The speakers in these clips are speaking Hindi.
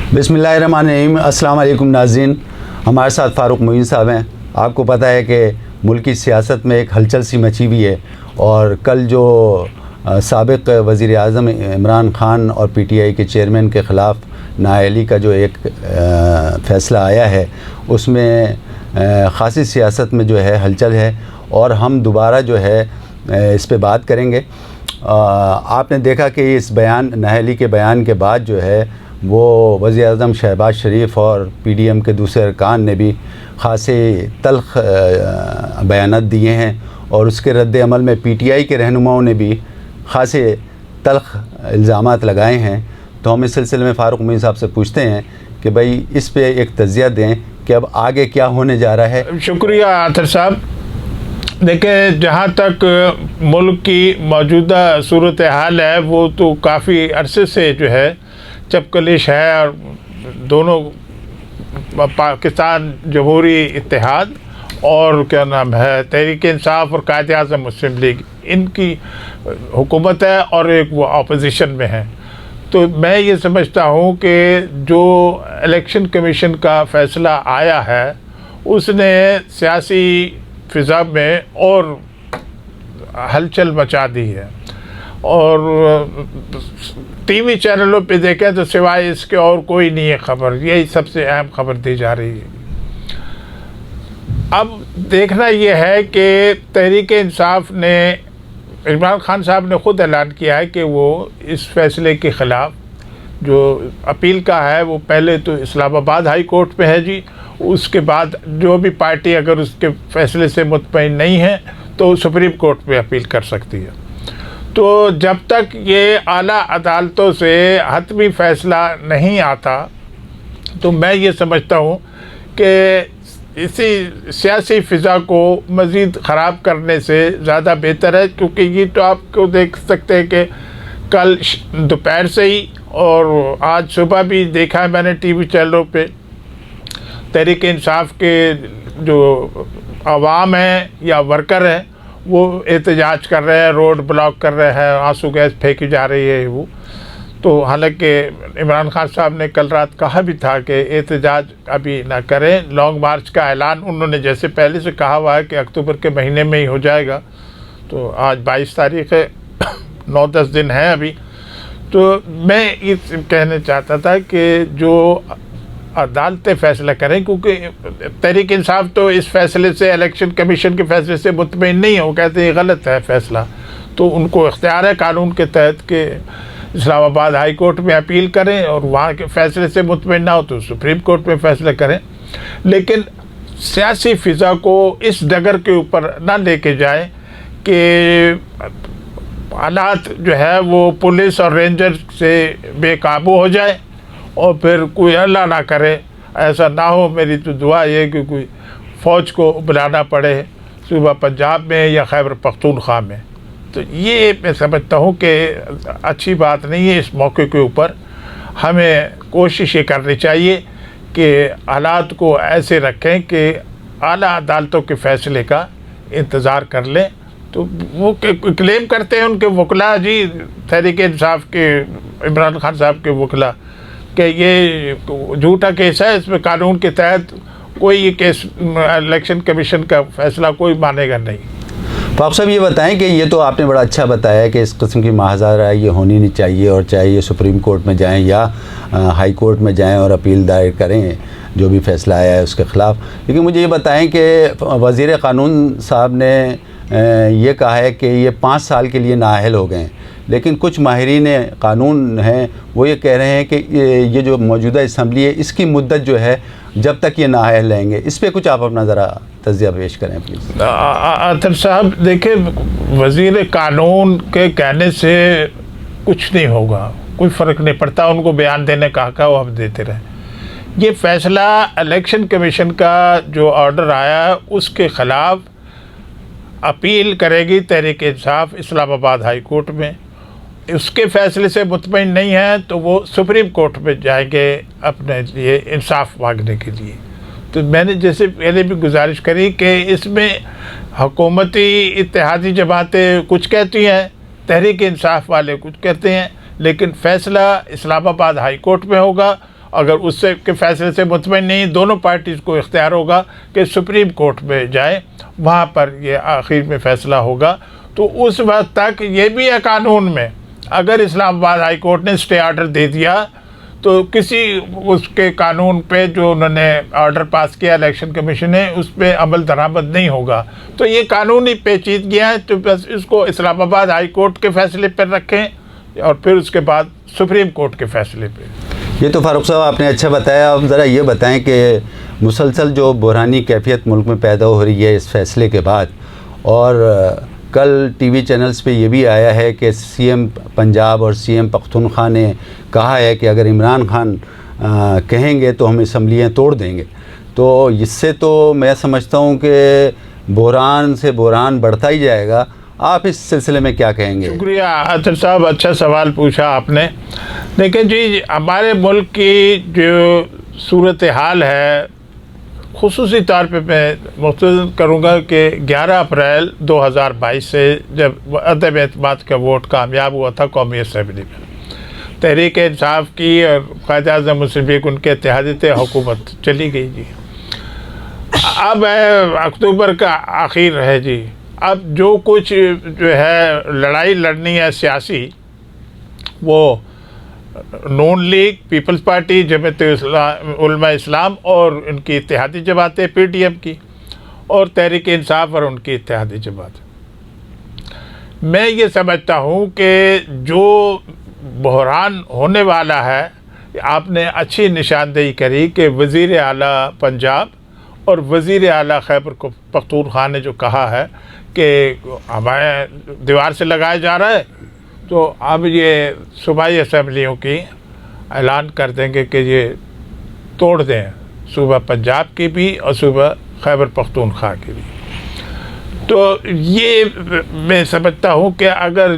बिस्मिल्लाहिर्रहमानिर्रहीम। अस्सलाम वालेकुम नाज़रीन, हमारे साथ फ़ारूक मोइन साहब हैं। आपको पता है कि मुल्क की सियासत में एक हलचल सी मची हुई है और कल जो साबिक़ वज़ीर आज़म इमरान ख़ान और PTI के चेयरमैन के ख़िलाफ़ नाअहली का जो एक फ़ैसला आया है उसमें ख़ासी सियासत में जो है हलचल है और हम दोबारा जो है इस पे बात करेंगे। आपने देखा कि इस बयान नाअहली के बयान के बाद जो है वो वज़ीर आज़म शहबाज शरीफ और PDM के दूसरे अरकान ने भी ख़ासे तल्ख़ बयानात दिए हैं और उसके रद्द अमल में PTI के रहनुमाओं ने भी ख़ासे तल्ख़ इल्ज़ामात लगाए हैं। तो हम इस सिलसिले में फ़ारूक मोइन साहब से पूछते हैं कि भाई इस पे एक तज़किया दें कि अब आगे क्या होने जा रहा है। शुक्रिया आतर साहब। देखिए, जहाँ तक मुल्क की मौजूदा सूरत हाल है वो तो काफ़ी अरसे से जो है चपकलिश है और दोनों पाकिस्तान जमहूरी इत्तेहाद और क्या नाम है तहरीक इंसाफ और कायदे आज़म मुस्लिम लीग, इनकी हुकूमत है और एक वो अपोजिशन में है। तो मैं ये समझता हूँ कि जो इलेक्शन कमीशन का फ़ैसला आया है उसने सियासी फ़िज़ा में और हलचल मचा दी है और TV चैनलों पे देखें तो सिवाय इसके और कोई नहीं है खबर। यही सबसे अहम खबर दी जा रही है। अब देखना यह है कि तहरीक इंसाफ ने, इमरान खान साहब ने ख़ुद ऐलान किया है कि वो इस फैसले के ख़िलाफ़ जो अपील का है वो पहले तो इस्लामाबाद हाई कोर्ट में है जी, उसके बाद जो भी पार्टी अगर उसके फ़ैसले से मुतमईन नहीं है तो सुप्रीम कोर्ट में अपील कर सकती है। तो जब तक ये आला अदालतों से हतमी फ़ैसला नहीं आता तो मैं ये समझता हूँ कि इसी सियासी फ़िज़ा को मज़ीद ख़राब करने से ज़्यादा बेहतर है, क्योंकि ये तो आपको देख सकते हैं कि कल दोपहर से ही और आज सुबह भी देखा है मैंने TV चैनलों पे, तहरीक इंसाफ के जो अवाम हैं या वर्कर हैं वो एहतजाज कर रहे हैं, रोड ब्लॉक कर रहे हैं, आंसू गैस फेंकी जा रही है वो। तो हालांकि इमरान खान साहब ने कल रात कहा भी था कि एहतजाज अभी ना करें, लॉन्ग मार्च का ऐलान उन्होंने जैसे पहले से कहा हुआ है कि अक्टूबर के महीने में ही हो जाएगा। तो आज 22 तारीख़ है, 9-10 दिन है अभी। तो मैं ये कहना चाहता था कि जो अदालतें फ़ैसला करें, क्योंकि तहरीक इंसाफ तो इस फ़ैसले से, इलेक्शन कमीशन के फ़ैसले से मुतमईन नहीं है, वो कहते हैं ये गलत है फ़ैसला। तो उनको इख्तियार है कानून के तहत कि इस्लामाबाद हाई कोर्ट में अपील करें और वहाँ के फ़ैसले से मुतमईन ना हो तो सुप्रीम कोर्ट में फ़ैसला करें। लेकिन सियासी फ़िज़ा को इस डगर के ऊपर ना लेके जाएं कि हालात जो है वो पुलिस और रेंजर से बेकाबू हो जाए और फिर कोई अल्लाह ना करे ऐसा ना हो। मेरी तो दुआ ये कि कोई फ़ौज को बुलाना पड़े सुबह पंजाब में या खैबर पख्तूनख्वा में। तो ये मैं समझता हूँ कि अच्छी बात नहीं है। इस मौके के ऊपर हमें कोशिश ये करनी चाहिए कि हालात को ऐसे रखें कि आला अदालतों के फ़ैसले का इंतज़ार कर लें। तो वो क्लेम करते हैं उनके वकला जी, तहरीक इंसाफ के इमरान खान साहब के वकला, कि ये झूठा केस है, इसमें कानून के तहत कोई ये केस इलेक्शन कमीशन का फ़ैसला कोई मानेगा नहीं। फ़ारूक साहब ये बताएं कि ये तो आपने बड़ा अच्छा बताया कि इस किस्म की महाज़ारा ये होनी नहीं चाहिए और चाहे ये सुप्रीम कोर्ट में जाएं या हाई कोर्ट में जाएं और अपील दायर करें जो भी फ़ैसला आया है उसके ख़िलाफ़। लेकिन मुझे ये बताएं कि वज़ीर क़ानून साहब ने ये कहा है कि ये 5 साल के लिए नाअहल हो गए हैं, लेकिन कुछ माहिरीन क़ानून हैं वो ये कह रहे हैं कि ये जो मौजूदा असम्बली है इसकी मुद्दत जो है जब तक ये नाअहल रहेंगे। इस पे कुछ आप अपना ज़रा तज़किया पेश करें प्लीज़। आतर साहब देखिए, वज़ीर क़ानून के कहने से कुछ नहीं होगा, कोई फ़र्क नहीं पड़ता, उनको बयान देने का वो हम देते रहें। ये फ़ैसला इलेक्शन कमीशन का जो ऑर्डर आया उसके ख़िलाफ़ अपील करेगी तहरीक इंसाफ इस्लामाबाद हाई कोर्ट में। उसके फ़ैसले से मुतमईन नहीं है तो वो सुप्रीम कोर्ट में जाएंगे अपने लिए इंसाफ मांगने के लिए। तो मैंने जैसे पहले भी गुजारिश करी कि इसमें हुकूमती इत्तेहादी जमातें कुछ कहती हैं, तहरीक इंसाफ वाले कुछ कहते हैं, लेकिन फ़ैसला इस्लामाबाद हाई कोर्ट में होगा अगर उससे के फैसले से मुतमईन नहीं, दोनों पार्टीज़ को इख्तियार होगा कि सुप्रीम कोर्ट में जाए, वहाँ पर ये आखिर में फ़ैसला होगा। तो उस वक्त तक ये भी है कानून में, अगर इस्लामाबाद हाई कोर्ट ने स्टे ऑर्डर दे दिया तो किसी उसके कानून पे जो उन्होंने ऑर्डर पास किया इलेक्शन कमीशन ने, उस पर अमल दरामद नहीं होगा। तो ये कानूनी पेचीदगियाँ हैं, तो बस इसको इस्लामाबाद हाई कोर्ट के फैसले पर रखें और फिर उसके बाद सुप्रीम कोर्ट के फैसले पे। ये तो फारूक साहब आपने अच्छा बताया। अब ज़रा ये बताएं कि मुसलसल जो बहरानी कैफियत मुल्क में पैदा हो रही है इस फैसले के बाद, और कल टीवी चैनल्स पे ये भी आया है कि सीएम पंजाब और सीएम पख्तूनख्वा ने कहा है कि अगर इमरान खान कहेंगे तो हम असम्बलियाँ तोड़ देंगे। तो इससे तो मैं समझता हूँ कि बहरान से बहरान बढ़ता ही जाएगा। आप इस सिलसिले में क्या कहेंगे? शुक्रिया अतर साहब, अच्छा सवाल पूछा आपने। देखिए जी, हमारे मुल्क की जो सूरत हाल है, खुसूसी तौर पे मैं मुख्तसर करूँगा कि 11 अप्रैल 2022 से जब अदम एतमाद का वोट कामयाब हुआ था कौमी असम्बली में, तहरीक इंसाफ की और क़ायद आज़म मुस्लिम लीग उनके इत्तेहादी थे, हुकूमत चली गई जी। अब अक्टूबर का आखिर है जी। अब जो कुछ जो है लड़ाई लड़नी है सियासी, वो नून लीग, पीपल्स पार्टी, जमात उलमा इस्लाम और उनकी इत्तेहादी जमातें PTM की, और तहरीक इंसाफ और उनकी इत्तेहादी जमात। मैं ये समझता हूँ कि जो बहरान होने वाला है, आपने अच्छी निशानदेही करी कि वज़ीर आला पंजाब और वज़ीर आला खैबर पख्तूनख्वा ने जो कहा है कि हमारे दीवार से लगाया जा रहा है, तो अब ये सूबाई असम्बलियों की ऐलान कर देंगे कि ये तोड़ दें, सूबा पंजाब की भी और सूबा खैबर पख्तूनख्वा की भी। तो ये मैं समझता हूँ कि अगर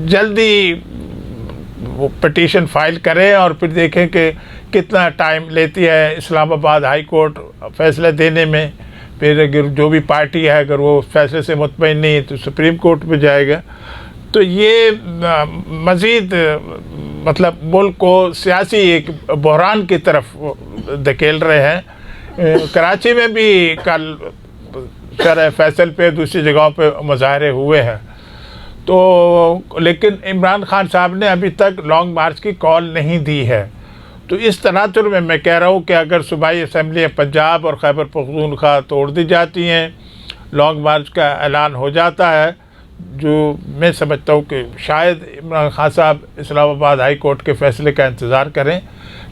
जल्दी वो पटिशन फाइल करें और फिर देखें कि कितना टाइम लेती है इस्लामाबाद हाई कोर्ट फैसला देने में, फिर अगर जो भी पार्टी है अगर वो फैसले से मुतमईन नहीं है तो सुप्रीम कोर्ट में जाएगा। तो ये मज़ीद मतलब मुल्क को सियासी एक बहरान की तरफ धकेल रहे हैं। कराची में भी कल शरह फैसल पे दूसरी जगहों पे मुजाहरे हुए हैं। तो लेकिन इमरान खान साहब ने अभी तक लॉन्ग मार्च की कॉल नहीं दी है। तो इस तनाजुर में मैं कह रहा हूँ कि अगर सूबाई असम्बली पंजाब और खैबर पख्तूनख्वा तोड़ दी जाती हैं, लॉन्ग मार्च का ऐलान हो जाता है, जो मैं समझता हूँ कि शायद इमरान खान साहब इस्लामाबाद हाई कोर्ट के फैसले का इंतज़ार करें।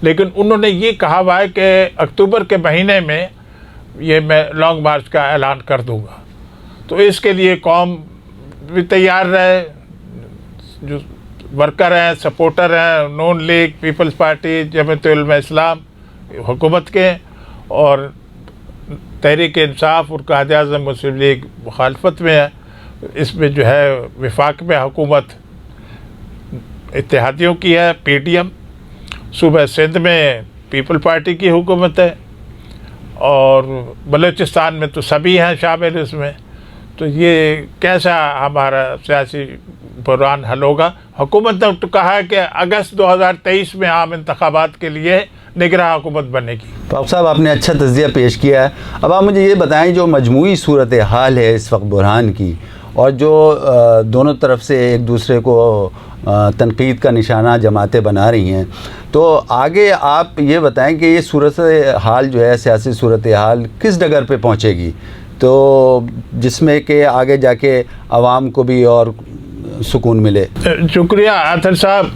लेकिन उन्होंने ये कहा हुआ है कि अक्टूबर के महीने में ये मैं लॉन्ग मार्च का ऐलान कर दूँगा। तो इसके लिए कौम भी तैयार रहे, जो वर्कर हैं, सपोर्टर हैं, नून लीग, पीपल्स पार्टी, जमात उलमा इस्लाम हुकूमत के, और तहरीक इंसाफ और क़ायद आज़म मुस्लिम लीग मुखालफत में है। इसमें जो है वफाक में हुकूमत इत्तेहादियों की है, PTM, सूबा सिंध में पीपल पार्टी की हुकूमत है, और बलूचिस्तान में तो सभी हैं शामिल इसमें। तो ये कैसा हमारा सियासी बहरान हल होगा? हुकूमत ने तो कहा है कि अगस्त 2023 में आम इंतखाबात के लिए निगरां हुकूमत बनेगी। फारूक साहब, आपने अच्छा तज़किया पेश किया है। अब आप मुझे ये बताएं, जो मजमूई सूरत हाल है इस वक्त बहरान की, और जो दोनों तरफ से एक दूसरे को तनकीद का निशाना जमातें बना रही हैं, तो आगे आप ये बताएं कि ये सूरत हाल जो है, सियासी सूरत हाल किस डगर पे पहुंचेगी, तो जिसमें कि आगे जाके आवाम को भी और सुकून मिले। शुक्रिया आतर साहब,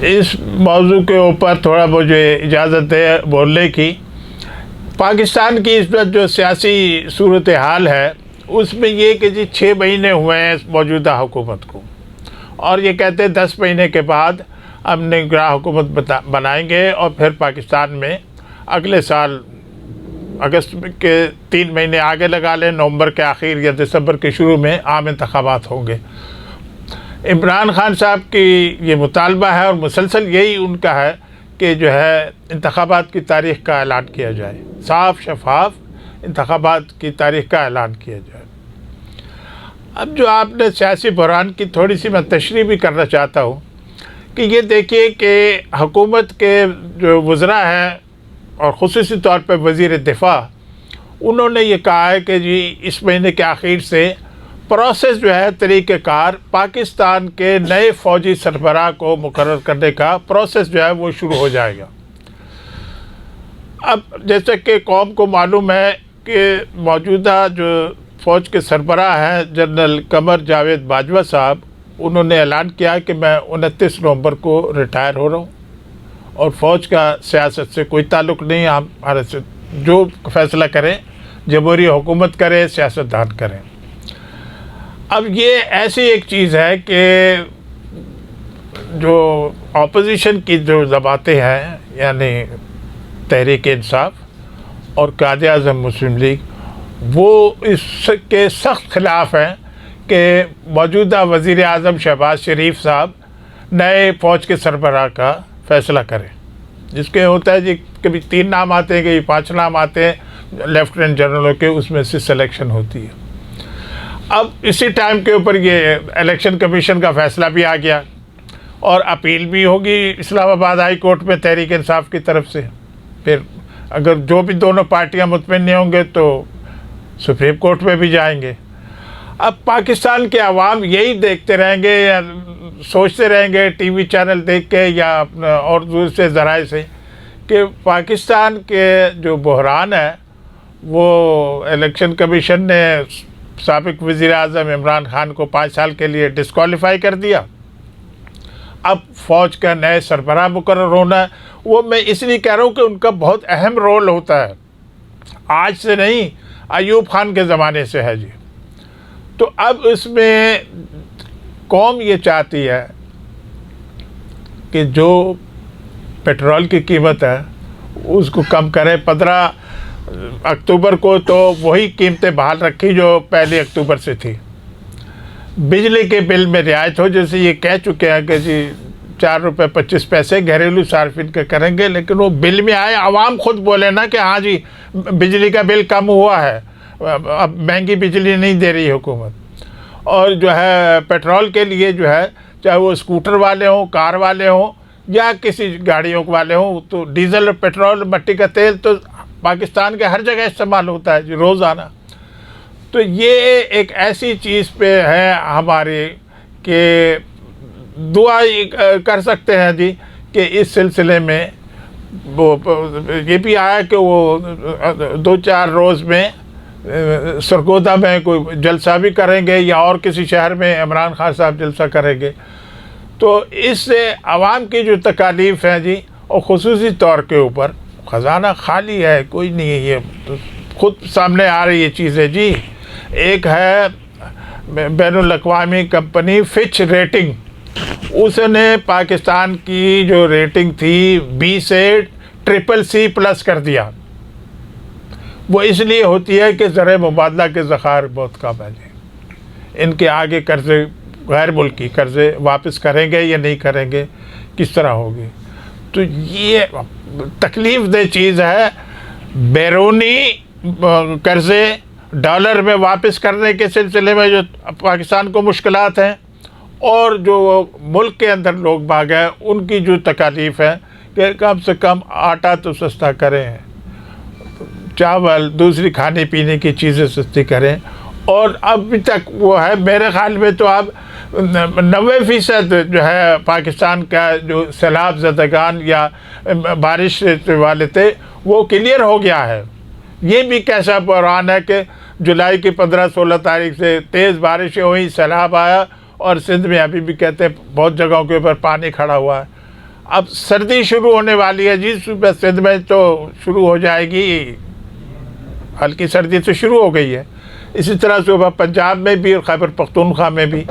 इस मौजू के ऊपर थोड़ा मुझे इजाज़त है बोलने की। पाकिस्तान की इस वक्त जो सियासी सूरत हाल है उसमें ये कि जी 6 महीने हुए हैं मौजूदा हुकूमत को, और ये कहते हैं 10 महीने के बाद हम निगरां हुकूमत बनाएंगे, और फिर पाकिस्तान में अगले साल अगस्त के 3 महीने आगे लगा लें, नवंबर के आखिर या दिसंबर के शुरू में आम इंतखाबात होंगे। इमरान खान साहब की ये मुतालबा है और मुसलसल यही उनका है कि जो है इंतखाबात की तारीख़ का ऐलान किया जाए, साफ शफाफ इंतखाबात की तारीख़ का ऐलान किया जाए। अब जो आपने सियासी बहरान की थोड़ी सी मैं तशरीह भी करना चाहता हूँ कि ये देखिए कि हुकूमत के जो वज़रा हैं और ख़ुसूसी तौर पर वज़ीर दिफ़ा, उन्होंने ये कहा है कि जी इस महीने के आखिर से प्रोसेस जो है, तरीक़ेकार पाकिस्तान के नए फ़ौजी सरबराह को मुकर्रर करने का प्रोसेस जो है वो शुरू हो जाएगा। अब जैसे कि कौम को मालूम है कि मौजूदा जो फ़ौज के सरबराह हैं जनरल कमर जावेद बाजवा साहब, उन्होंने ऐलान किया कि मैं 29 नवंबर को रिटायर हो रहा हूँ और फ़ौज का सियासत से कोई ताल्लुक़ नहीं। हमारे से जो फ़ैसला करें जमहूरी हुकूमत करे, सियासतदान करें। अब ये ऐसी एक चीज़ है कि जो ऑपोजिशन की जो जमातें हैं, यानी तहरीक इंसाफ और कायद-ए-आज़म मुस्लिम लीग, वो इसके सख्त ख़िलाफ़ हैं कि मौजूदा वज़ीर आज़म शहबाज शरीफ साहब नए फ़ौज के सरबराह का फ़ैसला करें, जिसके होता है जी कभी 3 नाम आते हैं, कभी 5 नाम आते हैं लेफ्टिनेंट जनरलों के, उसमें से सिलेक्शन होती है। अब इसी टाइम के ऊपर ये इलेक्शन कमीशन का फ़ैसला भी आ गया और अपील भी होगी इस्लामाबाद हाई कोर्ट में तहरीक इंसाफ की तरफ से। फिर अगर जो भी दोनों पार्टियां मुतमईन नहीं होंगे तो सुप्रीम कोर्ट में भी जाएंगे। अब पाकिस्तान के अवाम यही देखते रहेंगे या सोचते रहेंगे टीवी चैनल देख के या और दूसरे ज़राए से कि पाकिस्तान के जो बहरान है वो इलेक्शन कमीशन ने साबिक़ वज़ीर आज़म इमरान खान को 5 साल के लिए डिस्क्वालीफाई कर दिया। अब फ़ौज का नए सरबराह मुकर्रर होना है। वो मैं इसलिए कह रहा हूँ कि उनका बहुत अहम रोल होता है, आज से नहीं, अयूब खान के ज़माने से है जी। तो अब इसमें कौम ये चाहती है कि जो पेट्रोल की कीमत है उसको कम करें। 15 अक्टूबर को तो वही कीमतें बहाल रखी जो पहली अक्टूबर से थी। बिजली के बिल में रियायत हो, जैसे ये कह चुके हैं कि जी 4 रुपये 25 पैसे घरेलू सार्फिन के करेंगे, लेकिन वो बिल में आए, आवाम खुद बोले ना कि हाँ जी बिजली का बिल कम हुआ है, अब महंगी बिजली नहीं दे रही हुकूमत। और जो है पेट्रोल के लिए जो है, चाहे वो स्कूटर वाले हों, कार वाले हों या किसी गाड़ियों वाले हों, तो डीजल, पेट्रोल, मिट्टी का तेल तो पाकिस्तान के हर जगह इस्तेमाल होता है जी रोज़ाना। तो ये एक ऐसी चीज़ पे है हमारी कि दुआ कर सकते हैं जी कि इस सिलसिले में वो ये भी आया कि वो 2-4 रोज़ में सरगोदा में कोई जलसा भी करेंगे या और किसी शहर में इमरान खान साहब जलसा करेंगे। तो इससे आवाम की जो तकालीफ़ हैं जी, और ख़ुसूसी तौर के ऊपर ख़जाना खाली है, कोई नहीं है, ये तो खुद सामने आ रही है चीज़ें जी। एक है बैनुल-अक़वामी कंपनी फिच रेटिंग, उसने पाकिस्तान की जो रेटिंग थी B से CCC+ कर दिया। वो इसलिए होती है कि ज़र मुबादला के ज़ख़ायर बहुत कम है जी। इनके आगे कर्ज़े, गैर मुल्की कर्ज़े वापस करेंगे या नहीं करेंगे, किस तरह होगी। तो ये तकलीफ़ दह चीज़ है। बैरूनी कर्ज़े डॉलर में वापस करने के सिलसिले में जो पाकिस्तान को मुश्किलात हैं, और जो मुल्क के अंदर लोग भाग हैं उनकी जो तकालीफ़ है कि कम से कम आटा तो सस्ता करें, चावल, दूसरी खाने पीने की चीज़ें सस्ती करें। और अभी तक वो है, मेरे ख़्याल में तो अब 90% जो है पाकिस्तान का जो सैलाब ज़दगान या बारिश वाले थे वो क्लियर हो गया है। ये भी कैसा बहरान है कि जुलाई की 15-16 तारीख से तेज़ बारिशें हुई, सैलाब आया, और सिंध में अभी भी कहते हैं बहुत जगहों के ऊपर पानी खड़ा हुआ है। अब सर्दी शुरू होने वाली है जी, सुबह सिंध में तो शुरू हो जाएगी, हल्की सर्दी तो शुरू हो गई है। इसी तरह सुबह पंजाब में भी और खैबर पख्तूनख्वा में भी।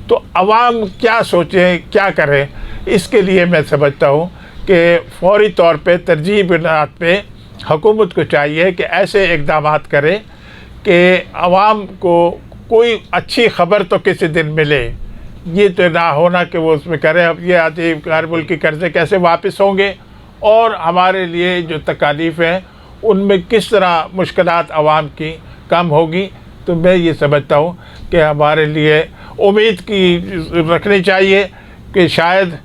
तो अवाम क्या सोचें, क्या करें, इसके लिए मैं समझता हूँ कि फौरी तौर पे तरजीह बिनात पे हुकूमत को चाहिए कि ऐसे इक़दाम करें कि अवाम को कोई अच्छी ख़बर तो किसी दिन मिले। ये तो ना होना कि वो उसमें करें अब ये आती गैर मुल्की कर्ज़े कैसे वापस होंगे और हमारे लिए जो तकालीफ़ हैं उनमें किस तरह मुश्किलात अवाम की कम होगी। तो मैं ये समझता हूँ कि हमारे लिए उम्मीद की रखनी चाहिए कि शायद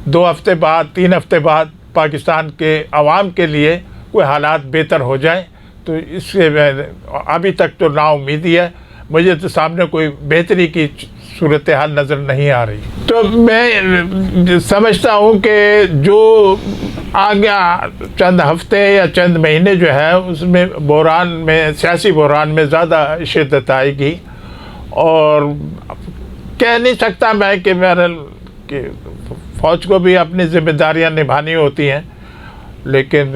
2 हफ्ते बाद 3 हफ्ते बाद पाकिस्तान के अवाम के लिए कोई हालात बेहतर हो जाए, तो इससे अभी तक तो नाउम्मीदी है। मुझे तो सामने कोई बेहतरी की सूरत हाल नज़र नहीं आ रही। तो मैं समझता हूँ कि जो आगे चंद हफ्ते या चंद महीने जो है उसमें बहरान में, सियासी बहरान में ज़्यादा शिद्दत आएगी। और कह नहीं सकता मैं कि फ़ौज को भी अपनी ज़िम्मेदारियाँ निभानी होती हैं, लेकिन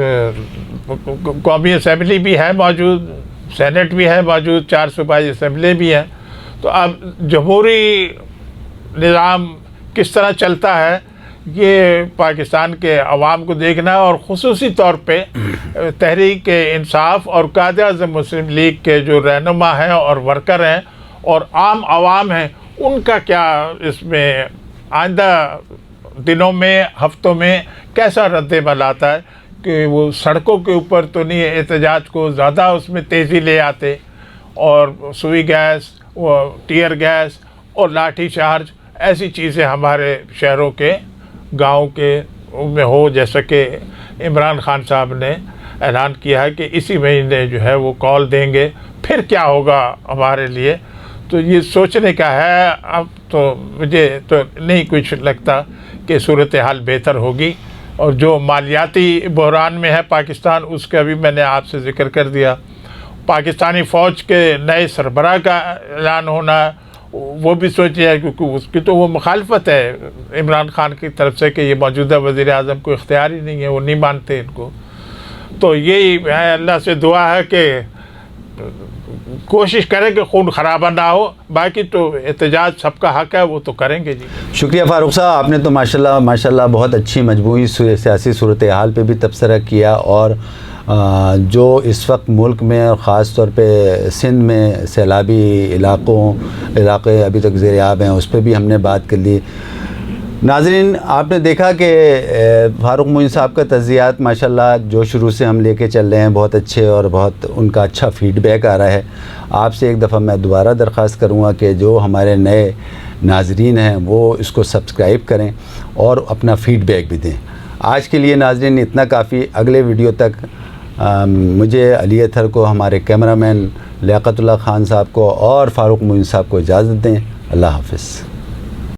कौमी असम्बली भी है मौजूद, सेनेट भी है मौजूद, 4 सूबाई असम्बली भी है। तो अब जमहूरी निज़ाम किस तरह चलता है ये पाकिस्तान के अवाम को देखना है, और ख़ुसूसी तौर पे तहरीक इंसाफ और कायद-ए-आज़म मुस्लिम लीग के जो रहनुमा हैं और वर्कर हैं और आम आवाम हैं, उनका क्या इसमें आइंदा दिनों में, हफ्तों में कैसा रद्द-ए-अमल आता है कि वो सड़कों के ऊपर तो नहीं एहतजाज को ज़्यादा उसमें तेज़ी ले आते और सुई गैस, वो टीयर गैस और लाठी चार्ज, ऐसी चीज़ें हमारे शहरों के, गाँव के में हो, जैसा कि इमरान खान साहब ने ऐलान किया है कि इसी महीने जो है वो कॉल देंगे। फिर क्या होगा हमारे लिए, तो ये सोचने का है। अब तो मुझे तो नहीं कुछ लगता कि सूरत हाल बेहतर होगी। और जो मालियाती बहरान में है पाकिस्तान, उसका भी मैंने आपसे ज़िक्र कर दिया। पाकिस्तानी फ़ौज के नए सरबराह का ऐलान होना, वो भी सोचिए है, क्योंकि उसकी तो वो मुखालफत है इमरान खान की तरफ से कि ये मौजूदा वज़ीर आज़म को इख्तियार ही नहीं है, वो नहीं मानते इनको। तो यही है, अल्लाह से दुआ है कि कोशिश करें कि खून खराबा ना हो, बाकी तो एहतजाज सबका हक है, वो तो करेंगे जी। शुक्रिया फ़ारूक साहब, आपने तो माशाल्लाह बहुत अच्छी मजमूई सियासी सूरत हाल पे भी तबसरा किया, और जो इस वक्त मुल्क में और ख़ास तौर पे सिंध में सैलाबी इलाक़े अभी तक ज़ेर-ए-आब हैं, उस पर भी हमने बात कर ली। नाज़रीन, आपने देखा कि फ़ारूक मोइन साहब का तज़्ज़ियात माशाल्लाह जो शुरू से हम लेके चल रहे हैं बहुत अच्छे, और बहुत उनका अच्छा फ़ीडबैक आ रहा है। आपसे एक दफ़ा मैं दोबारा दरख्वास्त करूँगा कि जो हमारे नए नाज़रीन हैं वो इसको सब्सक्राइब करें और अपना फ़ीडबैक भी दें। आज के लिए नाज़रीन इतना काफ़ी। अगले वीडियो तक मुझे अली अतहर को, हमारे कैमरामैन लियाकतुल्लाह खान साहब को और फ़ारूक मोइन साहब को इजाज़त दें। अल्लाह हाफ़िज़।